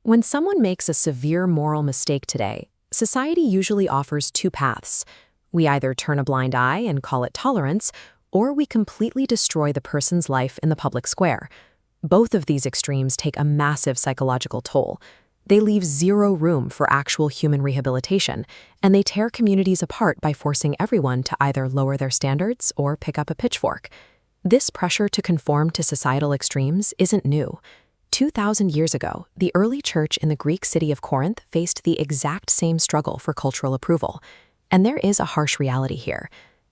When someone makes a severe moral mistake today, society usually offers two paths. We either turn a blind eye and call it tolerance, or we completely destroy the person's life in the public square. Both of these extremes take a massive psychological toll. They leave zero room for actual human rehabilitation, and they tear communities apart by forcing everyone to either lower their standards or pick up a pitchfork. This pressure to conform to societal extremes isn't new. 2,000 years ago, the early church in the Greek city of Corinth faced the exact same struggle for cultural approval. And there is a harsh reality here.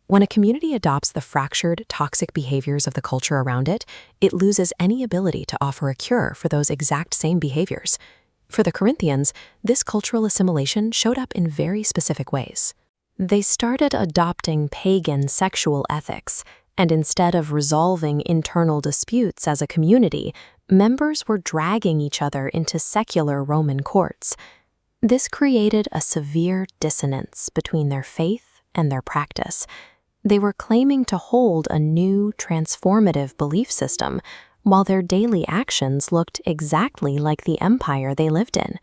When a community adopts the fractured, toxic behaviors of the culture around it, it loses any ability to offer a cure for those exact same behaviors. For the Corinthians, this cultural assimilation showed up in very specific ways. They started adopting pagan sexual ethics, and instead of resolving internal disputes as a community, members were dragging each other into secular Roman courts. This created a severe dissonance between their faith and their practice. They were claiming to hold a new, transformative belief system, while their daily actions looked exactly like the empire they lived in.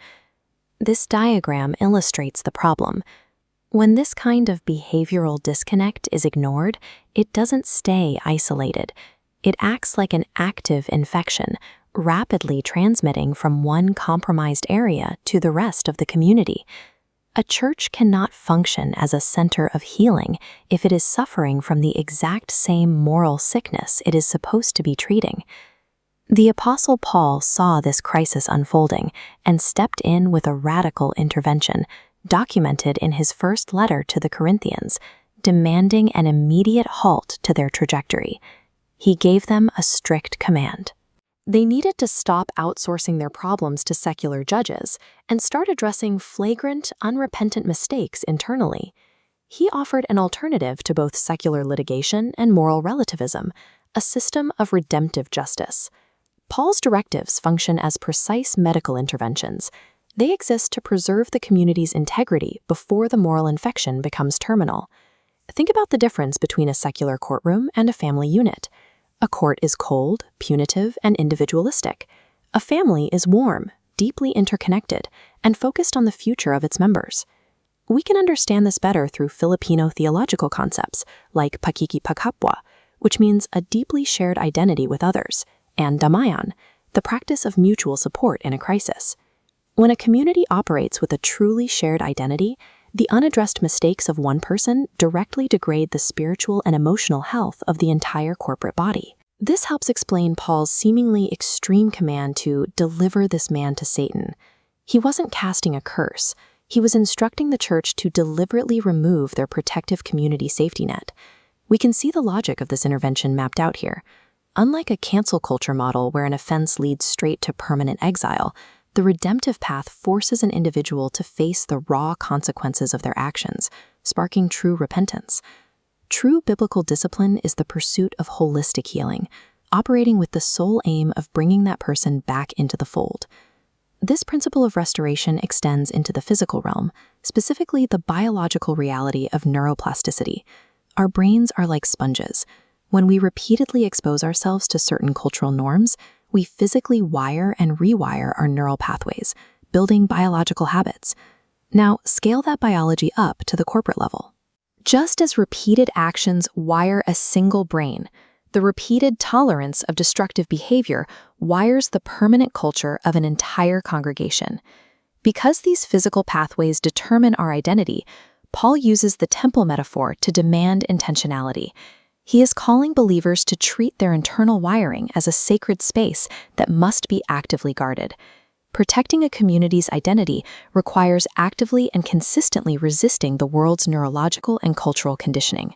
This diagram illustrates the problem. When this kind of behavioral disconnect is ignored, it doesn't stay isolated. It acts like an active infection, rapidly transmitting from one compromised area to the rest of the community. A church cannot function as a center of healing if it is suffering from the exact same moral sickness it is supposed to be treating. The Apostle Paul saw this crisis unfolding and stepped in with a radical intervention, documented in his first letter to the Corinthians, demanding an immediate halt to their trajectory. He gave them a strict command. They needed to stop outsourcing their problems to secular judges and start addressing flagrant, unrepentant mistakes internally. He offered an alternative to both secular litigation and moral relativism, a system of redemptive justice. Paul's directives function as precise medical interventions. They exist to preserve the community's integrity before the moral infection becomes terminal. Think about the difference between a secular courtroom and a family unit. A court is cold, punitive, and individualistic. A family is warm, deeply interconnected, and focused on the future of its members. We can understand this better through Filipino theological concepts like pakikipagkapwa, which means a deeply shared identity with others, and damayan, the practice of mutual support in a crisis. When a community operates with a truly shared identity, the unaddressed mistakes of one person directly degrade the spiritual and emotional health of the entire corporate body. This helps explain Paul's seemingly extreme command to deliver this man to Satan. He wasn't casting a curse. He was instructing the church to deliberately remove their protective community safety net. We can see the logic of this intervention mapped out here. Unlike a cancel culture model where an offense leads straight to permanent exile, the redemptive path forces an individual to face the raw consequences of their actions, sparking true repentance. True biblical discipline is the pursuit of holistic healing, operating with the sole aim of bringing that person back into the fold. This principle of restoration extends into the physical realm, specifically the biological reality of neuroplasticity. Our brains are like sponges. When we repeatedly expose ourselves to certain cultural norms, we physically wire and rewire our neural pathways, building biological habits. Now, scale that biology up to the corporate level. Just as repeated actions wire a single brain, the repeated tolerance of destructive behavior wires the permanent culture of an entire congregation. Because these physical pathways determine our identity, Paul uses the temple metaphor to demand intentionality. He is calling believers to treat their internal wiring as a sacred space that must be actively guarded. Protecting a community's identity requires actively and consistently resisting the world's neurological and cultural conditioning.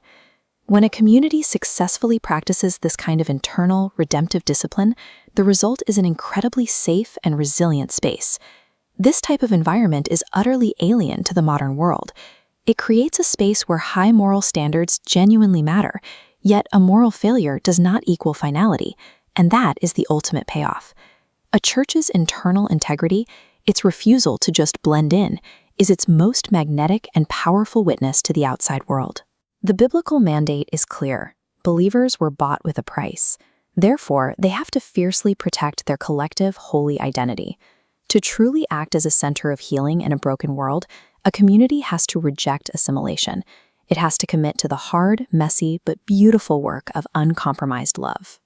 When a community successfully practices this kind of internal, redemptive discipline, the result is an incredibly safe and resilient space. This type of environment is utterly alien to the modern world. It creates a space where high moral standards genuinely matter, yet a moral failure does not equal finality, and that is the ultimate payoff. A church's internal integrity, its refusal to just blend in, is its most magnetic and powerful witness to the outside world. The biblical mandate is clear. Believers were bought with a price. Therefore, they have to fiercely protect their collective holy identity. To truly act as a center of healing in a broken world, a community has to reject assimilation. It has to commit to the hard, messy, but beautiful work of uncompromised love.